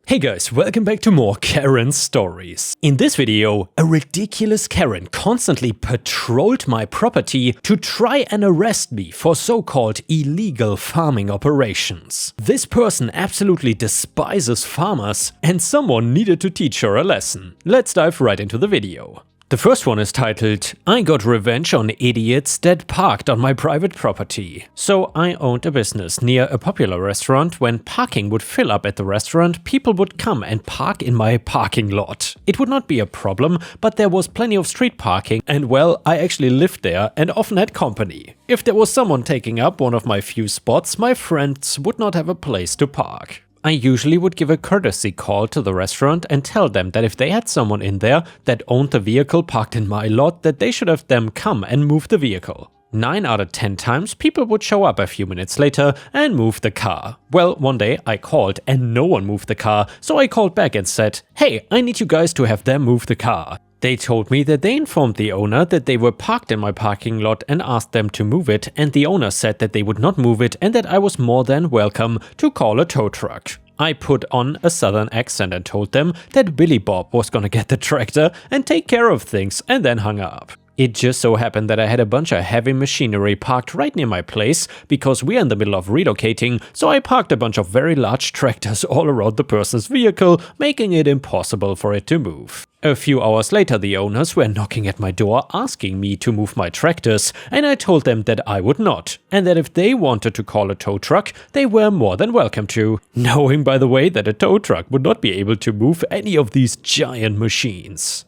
Hey guys, welcome back to more Karen stories. In this video, a ridiculous Karen constantly patrolled my property to try and arrest me for so-called illegal farming operations. This person absolutely despises farmers and someone needed to teach her a lesson. Let's dive right into the video. The first one is titled, I got revenge on idiots that parked on my private property. So I owned a business near a popular restaurant. When parking would fill up at the restaurant, people would come and park in my parking lot. It would not be a problem, but there was plenty of street parking and well, I actually lived there and often had company. If there was someone taking up one of my few spots, my friends would not have a place to park. I usually would give a courtesy call to the restaurant and tell them that if they had someone in there that owned the vehicle parked in my lot, that they should have them come and move the vehicle. 9 out of 10 times, people would show up a few minutes later and move the car. Well, one day I called and no one moved the car, so I called back and said, hey, I need you guys to have them move the car. They told me that they informed the owner that they were parked in my parking lot and asked them to move it, and the owner said that they would not move it and that I was more than welcome to call a tow truck. I put on a southern accent and told them that Billy Bob was gonna get the tractor and take care of things, and then hung up. It just so happened that I had a bunch of heavy machinery parked right near my place because we're in the middle of relocating, so I parked a bunch of very large tractors all around the person's vehicle, making it impossible for it to move. A few hours later, the owners were knocking at my door asking me to move my tractors, and I told them that I would not, and that if they wanted to call a tow truck, they were more than welcome to, knowing, by the way, that a tow truck would not be able to move any of these giant machines.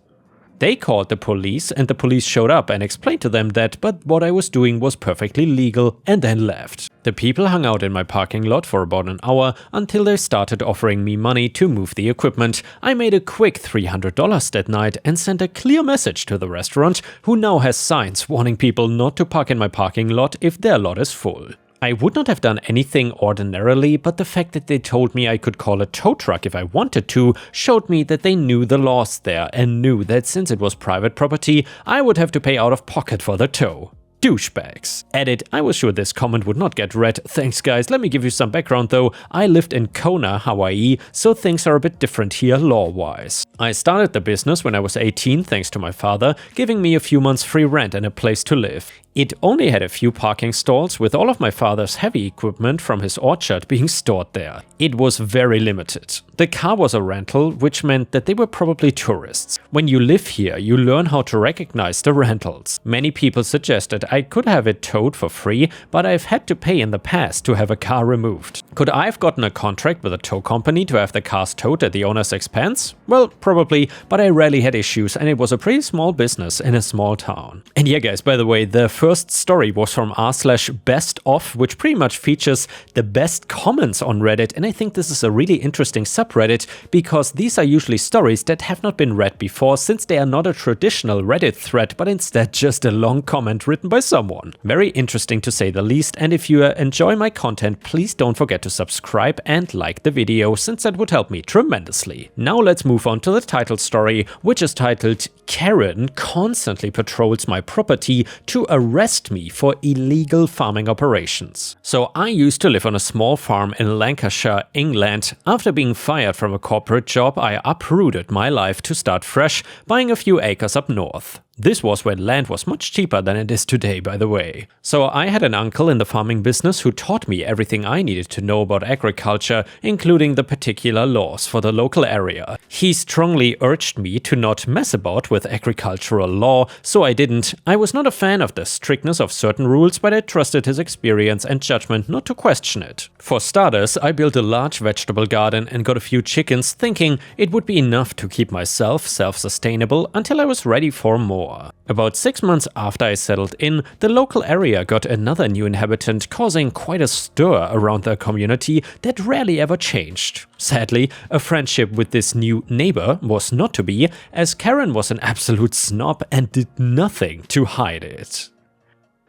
They called the police and the police showed up and explained to them that but what I was doing was perfectly legal and then left. The people hung out in my parking lot for about an hour until they started offering me money to move the equipment. I made a quick $300 that night and sent a clear message to the restaurant, who now has signs warning people not to park in my parking lot if their lot is full. I would not have done anything ordinarily, but the fact that they told me I could call a tow truck if I wanted to showed me that they knew the laws there and knew that since it was private property, I would have to pay out of pocket for the tow. Douchebags. Edit, I was sure this comment would not get read. Thanks guys, let me give you some background though. I lived in Kona, Hawaii, so things are a bit different here law-wise. I started the business when I was 18 thanks to my father, giving me a few months free rent and a place to live. It only had a few parking stalls, with all of my father's heavy equipment from his orchard being stored there. It was very limited. The car was a rental, which meant that they were probably tourists. When you live here, you learn how to recognize the rentals. Many people suggested I could have it towed for free, but I've had to pay in the past to have a car removed. Could I have gotten a contract with a tow company to have the cars towed at the owner's expense? Well, probably, but I rarely had issues and it was a pretty small business in a small town. And yeah guys, by the way, the first story was from r/bestof, which pretty much features the best comments on Reddit, and I think this is a really interesting subreddit because these are usually stories that have not been read before, since they are not a traditional Reddit thread but instead just a long comment written by someone. Very interesting to say the least, and if you enjoy my content, please don't forget to subscribe and like the video, since that would help me tremendously. Now let's move on to the title story, which is titled Karen constantly patrols my property to arrest me for illegal farming operations. So I used to live on a small farm in Lancashire, England. After being fired from a corporate job, I uprooted my life to start fresh, buying a few acres up north. This was when land was much cheaper than it is today, by the way. So I had an uncle in the farming business who taught me everything I needed to know about agriculture, including the particular laws for the local area. He strongly urged me to not mess about with agricultural law, so I didn't. I was not a fan of the strictness of certain rules, but I trusted his experience and judgment not to question it. For starters, I built a large vegetable garden and got a few chickens, thinking it would be enough to keep myself self-sustainable until I was ready for more. About 6 months after I settled in, the local area got another new inhabitant, causing quite a stir around the community that rarely ever changed. Sadly, a friendship with this new neighbor was not to be, as Karen was an absolute snob and did nothing to hide it.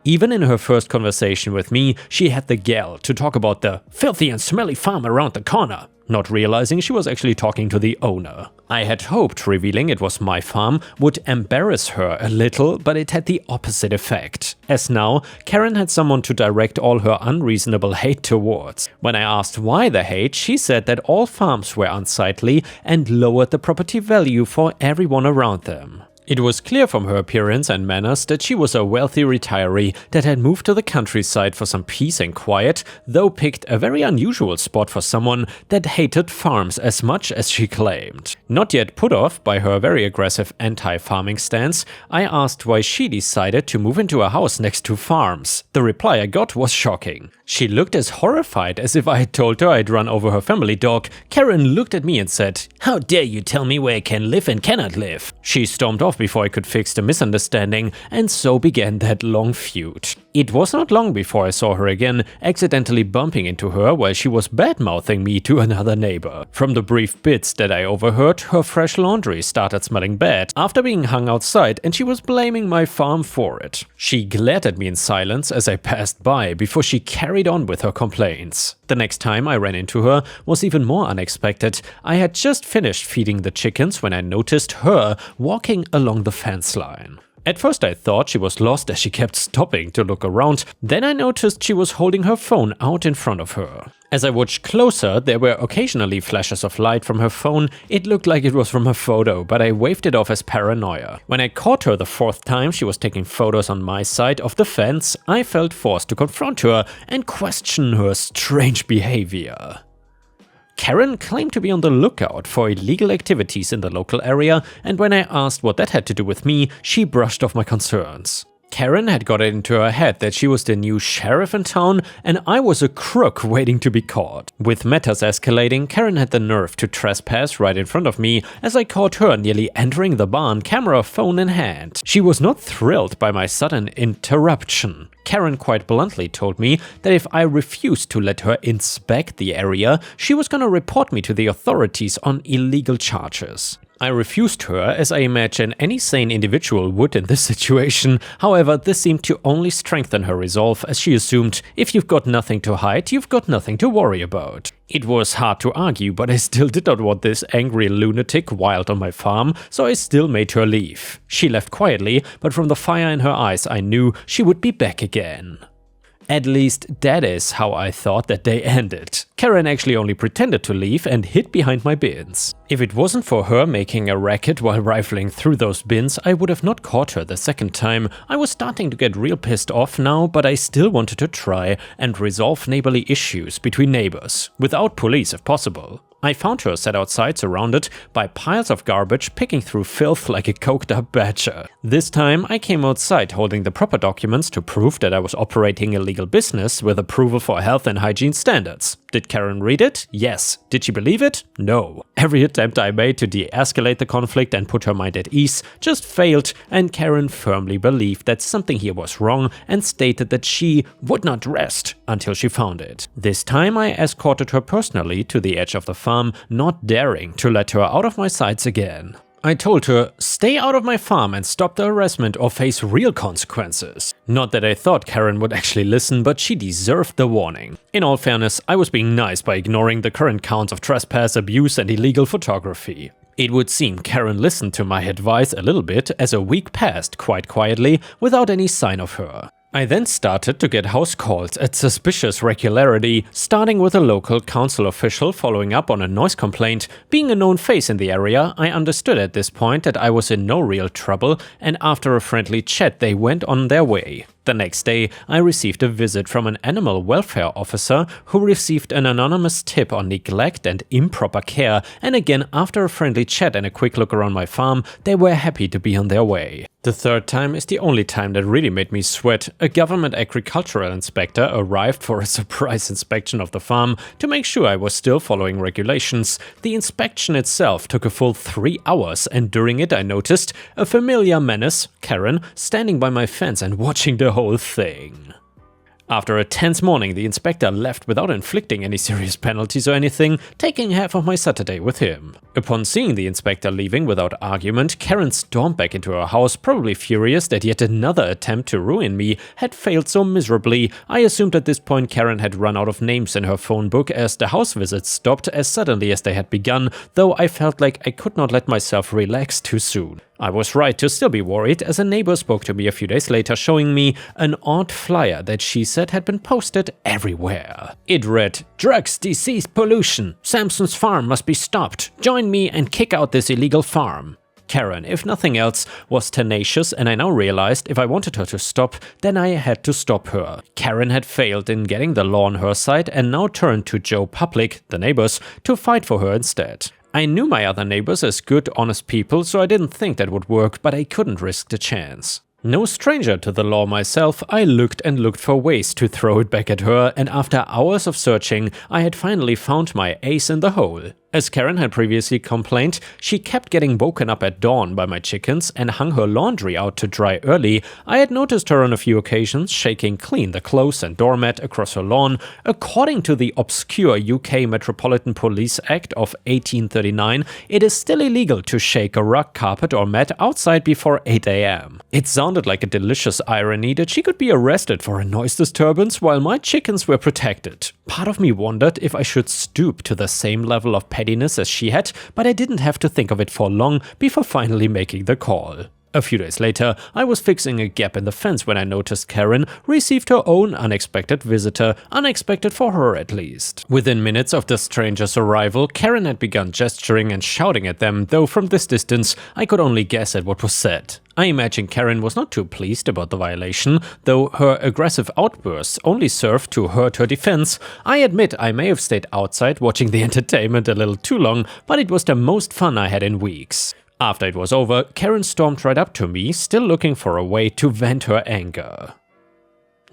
Even in her first conversation with me, she had the gall to talk about the filthy and smelly farm around the corner, not realizing she was actually talking to the owner. I had hoped revealing it was my farm would embarrass her a little, but it had the opposite effect. As now, Karen had someone to direct all her unreasonable hate towards. When I asked why the hate, she said that all farms were unsightly and lowered the property value for everyone around them. It was clear from her appearance and manners that she was a wealthy retiree that had moved to the countryside for some peace and quiet, though picked a very unusual spot for someone that hated farms as much as she claimed. Not yet put off by her very aggressive anti-farming stance, I asked why she decided to move into a house next to farms. The reply I got was shocking. She looked as horrified as if I had told her I'd run over her family dog. Karen looked at me and said, "How dare you tell me where I can live and cannot live?" She stormed off before I could fix the misunderstanding, and so began that long feud. It was not long before I saw her again, accidentally bumping into her while she was bad-mouthing me to another neighbor. From the brief bits that I overheard, her fresh laundry started smelling bad after being hung outside, and she was blaming my farm for it. She glared at me in silence as I passed by before she carried on with her complaints. The next time I ran into her was even more unexpected. I had just finished feeding the chickens when I noticed her walking along the fence line. At first I thought she was lost as she kept stopping to look around, then I noticed she was holding her phone out in front of her. As I watched closer, there were occasionally flashes of light from her phone. It looked like it was from a photo, but I waved it off as paranoia. When I caught her the fourth time she was taking photos on my side of the fence, I felt forced to confront her and question her strange behavior. Karen claimed to be on the lookout for illegal activities in the local area, and when I asked what that had to do with me, she brushed off my concerns. Karen had got it into her head that she was the new sheriff in town and I was a crook waiting to be caught. With matters escalating, Karen had the nerve to trespass right in front of me as I caught her nearly entering the barn, camera phone in hand. She was not thrilled by my sudden interruption. Karen quite bluntly told me that if I refused to let her inspect the area, she was gonna report me to the authorities on illegal charges. I refused her, as I imagine any sane individual would in this situation. However, this seemed to only strengthen her resolve, as she assumed if you've got nothing to hide, you've got nothing to worry about. It was hard to argue, but I still did not want this angry lunatic wild on my farm, so I still made her leave. She left quietly, but from the fire in her eyes I knew she would be back again. At least that is how I thought that day ended. Karen actually only pretended to leave and hid behind my bins. If it wasn't for her making a racket while rifling through those bins, I would have not caught her the second time. I was starting to get real pissed off now, but I still wanted to try and resolve neighborly issues between neighbors, without police if possible. I found her sat outside surrounded by piles of garbage, picking through filth like a coked up badger. This time I came outside holding the proper documents to prove that I was operating a legal business with approval for health and hygiene standards. Did Karen read it? Yes. Did she believe it? No. Every attempt I made to de-escalate the conflict and put her mind at ease just failed, and Karen firmly believed that something here was wrong and stated that she would not rest until she found it. This time I escorted her personally to the edge of the farm, not daring to let her out of my sights again. I told her, stay out of my farm and stop the harassment or face real consequences. Not that I thought Karen would actually listen, but she deserved the warning. In all fairness, I was being nice by ignoring the current counts of trespass, abuse and illegal photography. It would seem Karen listened to my advice a little bit as a week passed quite quietly without any sign of her. I then started to get house calls at suspicious regularity, starting with a local council official following up on a noise complaint. Being a known face in the area, I understood at this point that I was in no real trouble, and after a friendly chat they went on their way. The next day, I received a visit from an animal welfare officer who received an anonymous tip on neglect and improper care, and again after a friendly chat and a quick look around my farm, they were happy to be on their way. The third time is the only time that really made me sweat. A government agricultural inspector arrived for a surprise inspection of the farm to make sure I was still following regulations. The inspection itself took a full 3 hours, and during it I noticed a familiar menace, Karen, standing by my fence and watching the whole thing. After a tense morning, the inspector left without inflicting any serious penalties or anything, taking half of my Saturday with him. Upon seeing the inspector leaving without argument, Karen stormed back into her house, probably furious that yet another attempt to ruin me had failed so miserably. I assumed at this point Karen had run out of names in her phone book as the house visits stopped as suddenly as they had begun, though I felt like I could not let myself relax too soon. I was right to still be worried, as a neighbor spoke to me a few days later showing me an odd flyer that she said had been posted everywhere. It read, "Drugs, disease, pollution. Samson's farm must be stopped. Join me and kick out this illegal farm." Karen, if nothing else, was tenacious, and I now realized if I wanted her to stop, then I had to stop her. Karen had failed in getting the law on her side and now turned to Joe Public, the neighbors, to fight for her instead. I knew my other neighbors as good, honest people, so I didn't think that would work, but I couldn't risk the chance. No stranger to the law myself, I looked and looked for ways to throw it back at her, and after hours of searching, I had finally found my ace in the hole. As Karen had previously complained, she kept getting woken up at dawn by my chickens and hung her laundry out to dry early. I had noticed her on a few occasions shaking clean the clothes and doormat across her lawn. According to the obscure UK Metropolitan Police Act of 1839, it is still illegal to shake a rug, carpet or mat outside before 8 AM. It sounded like a delicious irony that she could be arrested for a noise disturbance while my chickens were protected. Part of me wondered if I should stoop to the same level of pettiness as she had, but I didn't have to think of it for long before finally making the call. A few days later, I was fixing a gap in the fence when I noticed Karen received her own unexpected visitor, unexpected for her at least. Within minutes of the stranger's arrival, Karen had begun gesturing and shouting at them, though from this distance I could only guess at what was said. I imagine Karen was not too pleased about the violation, though her aggressive outbursts only served to hurt her defense. I admit I may have stayed outside watching the entertainment a little too long, but it was the most fun I had in weeks. After it was over, Karen stormed right up to me, still looking for a way to vent her anger.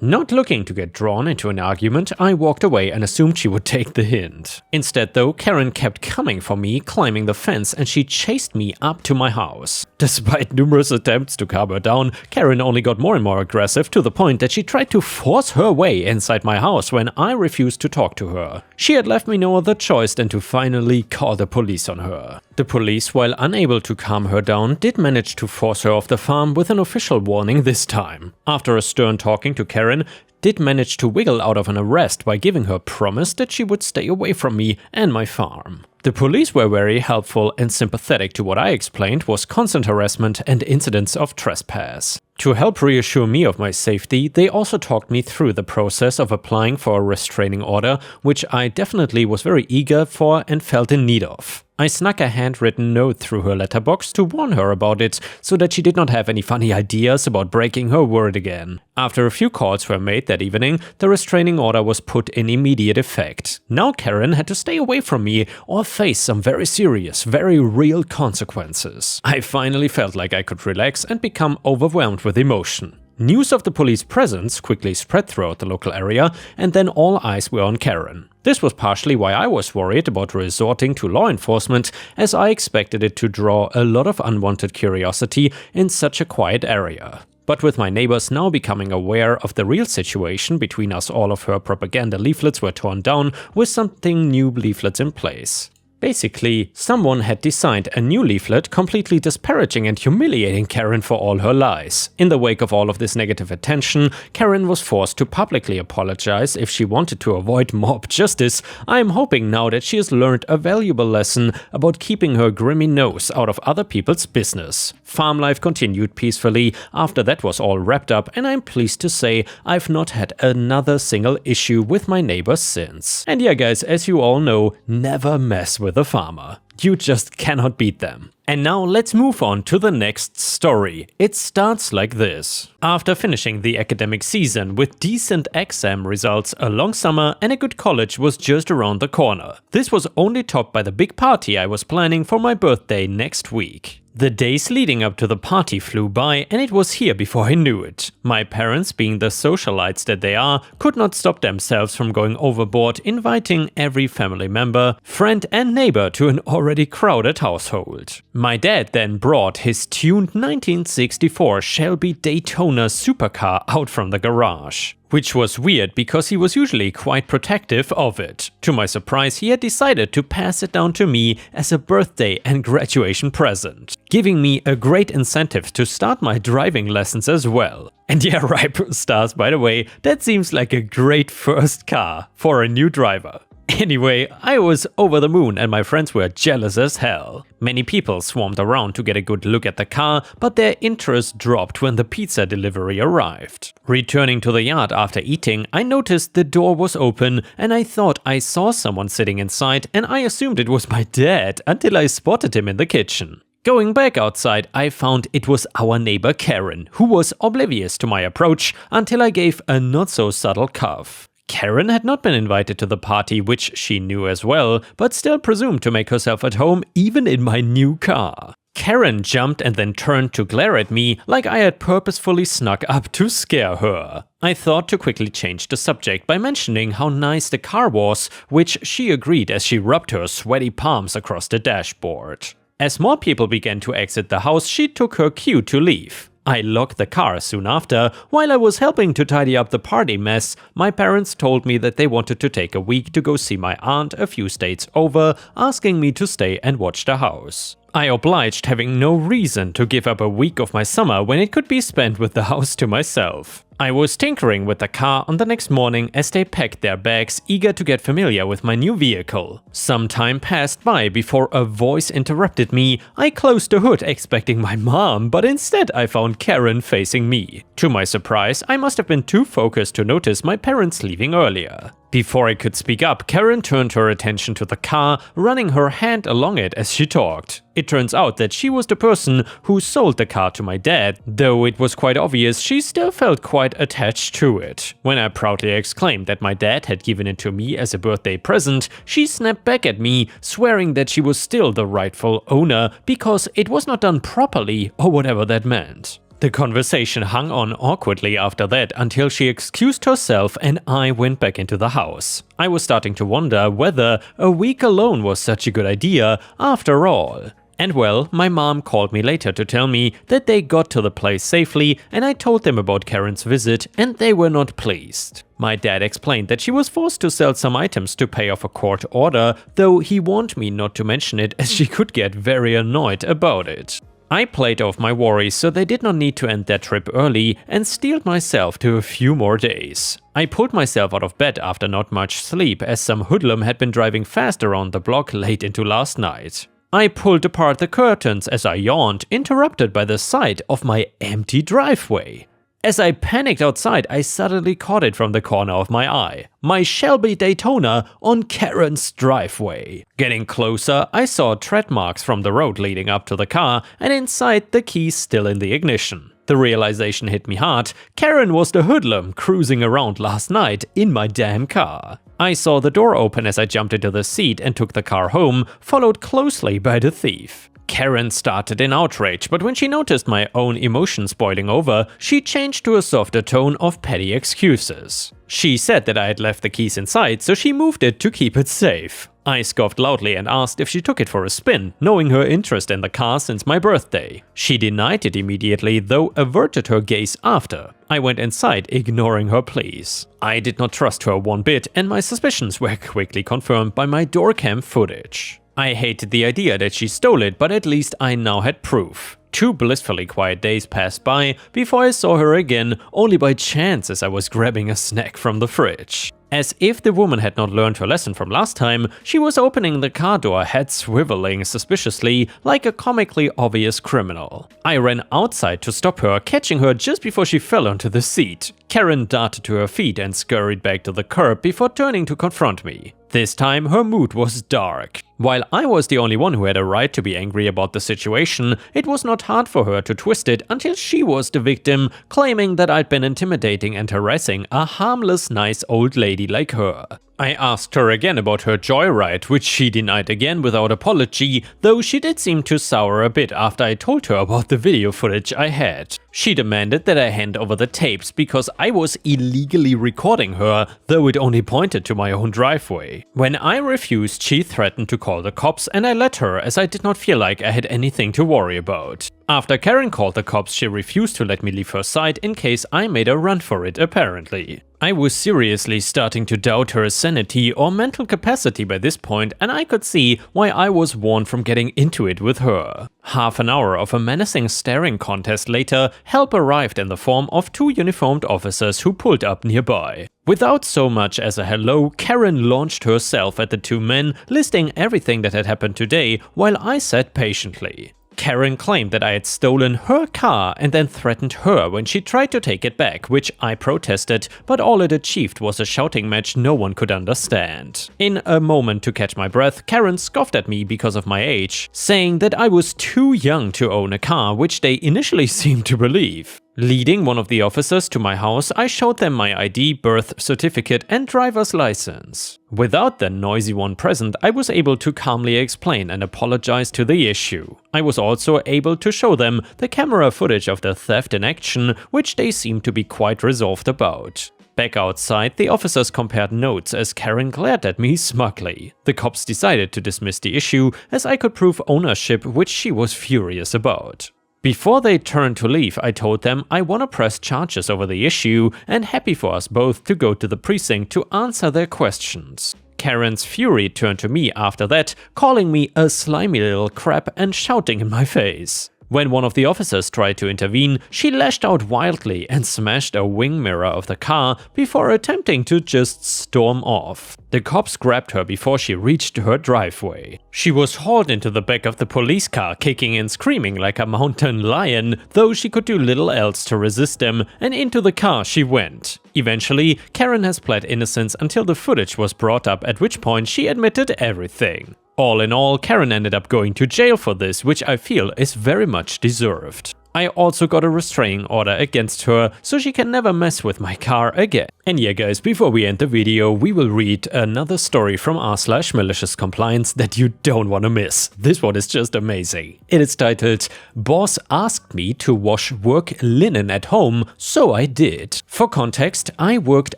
Not looking to get drawn into an argument, I walked away and assumed she would take the hint. Instead though, Karen kept coming for me, climbing the fence, and she chased me up to my house. Despite numerous attempts to calm her down, Karen only got more and more aggressive, to the point that she tried to force her way inside my house when I refused to talk to her. She had left me no other choice than to finally call the police on her. The police, while unable to calm her down, did manage to force her off the farm with an official warning this time. After a stern talking to Karen, did manage to wiggle out of an arrest by giving her promise that she would stay away from me and my farm. The police were very helpful and sympathetic to what I explained was constant harassment and incidents of trespass. To help reassure me of my safety, they also talked me through the process of applying for a restraining order, which I definitely was very eager for and felt in need of. I snuck a handwritten note through her letterbox to warn her about it, so that she did not have any funny ideas about breaking her word again. After a few calls were made that evening, the restraining order was put in immediate effect. Now Karen had to stay away from me or face some very serious, very real consequences. I finally felt like I could relax and become overwhelmed with emotion. News of the police presence quickly spread throughout the local area, and then all eyes were on Karen. This was partially why I was worried about resorting to law enforcement, as I expected it to draw a lot of unwanted curiosity in such a quiet area. But with my neighbors now becoming aware of the real situation between us, all of her propaganda leaflets were torn down with something new leaflets in place. Basically, someone had designed a new leaflet completely disparaging and humiliating Karen for all her lies. In the wake of all of this negative attention, Karen was forced to publicly apologize if she wanted to avoid mob justice. I am hoping now that she has learned a valuable lesson about keeping her grimy nose out of other people's business. Farm life continued peacefully after that was all wrapped up, and I'm pleased to say I've not had another single issue with my neighbors since. And yeah guys, as you all know, never mess with a farmer. You just cannot beat them. And now let's move on to the next story. It starts like this. After finishing the academic season with decent exam results, a long summer and a good college was just around the corner. This was only topped by the big party I was planning for my birthday next week. The days leading up to the party flew by, and it was here before I knew it. My parents, being the socialites that they are, could not stop themselves from going overboard, inviting every family member, friend and neighbor to an already crowded household. My dad then brought his tuned 1964 Shelby Daytona supercar out from the garage. which was weird because he was usually quite protective of it. To my surprise, he had decided to pass it down to me as a birthday and graduation present, giving me a great incentive to start my driving lessons as well. And yeah, right, stars, by the way, that seems like a great first car for a new driver. Anyway, I was over the moon and my friends were jealous as hell. Many people swarmed around to get a good look at the car, but their interest dropped when the pizza delivery arrived. Returning to the yard after eating, I noticed the door was open and I thought I saw someone sitting inside and I assumed it was my dad until I spotted him in the kitchen. Going back outside, I found it was our neighbor Karen, who was oblivious to my approach until I gave a not-so-subtle cuff. Karen had not been invited to the party, which she knew as well, but still presumed to make herself at home even in my new car. Karen jumped and then turned to glare at me like I had purposefully snuck up to scare her. I thought to quickly change the subject by mentioning how nice the car was, which she agreed as she rubbed her sweaty palms across the dashboard. As more people began to exit the house, she took her cue to leave. I locked the car soon after. While I was helping to tidy up the party mess, my parents told me that they wanted to take a week to go see my aunt a few states over, asking me to stay and watch the house. I obliged, having no reason to give up a week of my summer when it could be spent with the house to myself. I was tinkering with the car on the next morning as they packed their bags, eager to get familiar with my new vehicle. Some time passed by before a voice interrupted me. I closed the hood expecting my mom, but instead I found Karen facing me. To my surprise, I must have been too focused to notice my parents leaving earlier. Before I could speak up, Karen turned her attention to the car, running her hand along it as she talked. It turns out that she was the person who sold the car to my dad, though it was quite obvious she still felt quite attached to it. When I proudly exclaimed that my dad had given it to me as a birthday present, she snapped back at me, swearing that she was still the rightful owner because it was not done properly or whatever that meant. The conversation hung on awkwardly after that until she excused herself and I went back into the house. I was starting to wonder whether a week alone was such a good idea after all. And well, my mom called me later to tell me that they got to the place safely and I told them about Karen's visit and they were not pleased. My dad explained that she was forced to sell some items to pay off a court order, though he warned me not to mention it as she could get very annoyed about it. I played off my worries so they did not need to end their trip early and steeled myself to a few more days. I pulled myself out of bed after not much sleep as some hoodlum had been driving fast around the block late into last night. I pulled apart the curtains as I yawned, interrupted by the sight of my empty driveway. As I panicked outside, I suddenly caught it from the corner of my eye. My Shelby Daytona on Karen's driveway. Getting closer, I saw tread marks from the road leading up to the car, and inside the keys still in the ignition. The realization hit me hard. Karen was the hoodlum cruising around last night in my damn car. I saw the door open as I jumped into the seat and took the car home, followed closely by the thief. Karen started in outrage, but when she noticed my own emotions boiling over, she changed to a softer tone of petty excuses. She said that I had left the keys inside, so she moved it to keep it safe. I scoffed loudly and asked if she took it for a spin, knowing her interest in the car since my birthday. She denied it immediately, though averted her gaze after. I went inside, ignoring her pleas. I did not trust her one bit, and my suspicions were quickly confirmed by my doorcam footage. I hated the idea that she stole it, but at least I now had proof. 2 blissfully quiet days passed by before I saw her again, only by chance as I was grabbing a snack from the fridge. As if the woman had not learned her lesson from last time, she was opening the car door, head swiveling suspiciously like a comically obvious criminal. I ran outside to stop her, catching her just before she fell onto the seat. Karen darted to her feet and scurried back to the curb before turning to confront me. This time her mood was dark. While I was the only one who had a right to be angry about the situation, it was not hard for her to twist it until she was the victim, claiming that I'd been intimidating and harassing a harmless, nice old lady like her. I asked her again about her joyride, which she denied again without apology, though she did seem to sour a bit after I told her about the video footage I had. She demanded that I hand over the tapes because I was illegally recording her, though it only pointed to my own driveway. When I refused, she threatened to call the cops, and I let her as I did not feel like I had anything to worry about. After Karen called the cops, she refused to let me leave her side in case I made a run for it, apparently. I was seriously starting to doubt her sanity or mental capacity by this point, and I could see why I was warned from getting into it with her. Half an hour of a menacing staring contest later, help arrived in the form of 2 uniformed officers who pulled up nearby. Without so much as a hello, Karen launched herself at the 2 men, listing everything that had happened today, while I sat patiently. Karen claimed that I had stolen her car and then threatened her when she tried to take it back, which I protested, but all it achieved was a shouting match no one could understand. In a moment to catch my breath, Karen scoffed at me because of my age, saying that I was too young to own a car, which they initially seemed to believe. Leading one of the officers to my house, I showed them my ID, birth certificate and driver's license. Without the noisy one present, I was able to calmly explain and apologize to the issue. I was also able to show them the camera footage of the theft in action, which they seemed to be quite resolved about. Back outside, the officers compared notes as Karen glared at me smugly. The cops decided to dismiss the issue as I could prove ownership, which she was furious about. Before they turned to leave, I told them I wanna press charges over the issue and happy for us both to go to the precinct to answer their questions. Karen's fury turned to me after that, calling me a slimy little crap and shouting in my face. When one of the officers tried to intervene, she lashed out wildly and smashed a wing mirror of the car before attempting to just storm off. The cops grabbed her before she reached her driveway. She was hauled into the back of the police car, kicking and screaming like a mountain lion, though she could do little else to resist them, and into the car she went. Eventually, Karen has pled innocence until the footage was brought up, at which point she admitted everything. All in all, Karen ended up going to jail for this, which I feel is very much deserved. I also got a restraining order against her, so she can never mess with my car again. And yeah guys, before we end the video, we will read another story from r/malicious compliance that you don't want to miss. This one is just amazing. It is titled, "Boss asked me to wash work linen at home, so I did." For context, I worked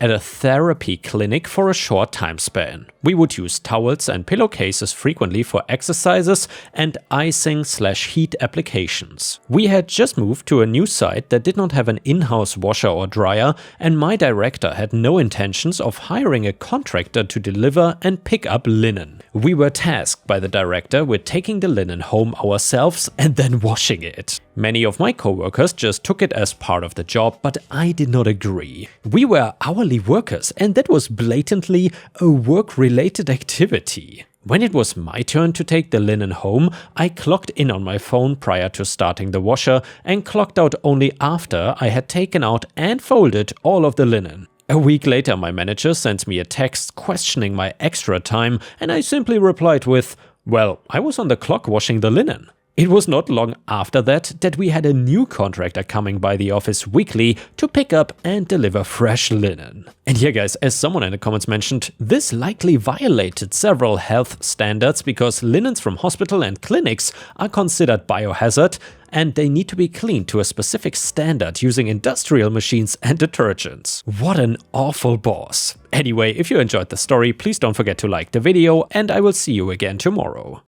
at a therapy clinic for a short time span. We would use towels and pillowcases frequently for exercises and icing/heat applications. We had just moved to a new site that did not have an in-house washer or dryer, and my director had no intentions of hiring a contractor to deliver and pick up linen. We were tasked by the director with taking the linen home ourselves and then washing it. Many of my coworkers just took it as part of the job, but I did not agree. We were hourly workers, and that was blatantly a work-related activity. When it was my turn to take the linen home, I clocked in on my phone prior to starting the washer and clocked out only after I had taken out and folded all of the linen. A week later, my manager sent me a text questioning my extra time, and I simply replied with, "Well, I was on the clock washing the linen." It was not long after that we had a new contractor coming by the office weekly to pick up and deliver fresh linen. And yeah guys, as someone in the comments mentioned, this likely violated several health standards because linens from hospital and clinics are considered biohazard and they need to be cleaned to a specific standard using industrial machines and detergents. What an awful boss. Anyway, if you enjoyed the story, please don't forget to like the video and I will see you again tomorrow.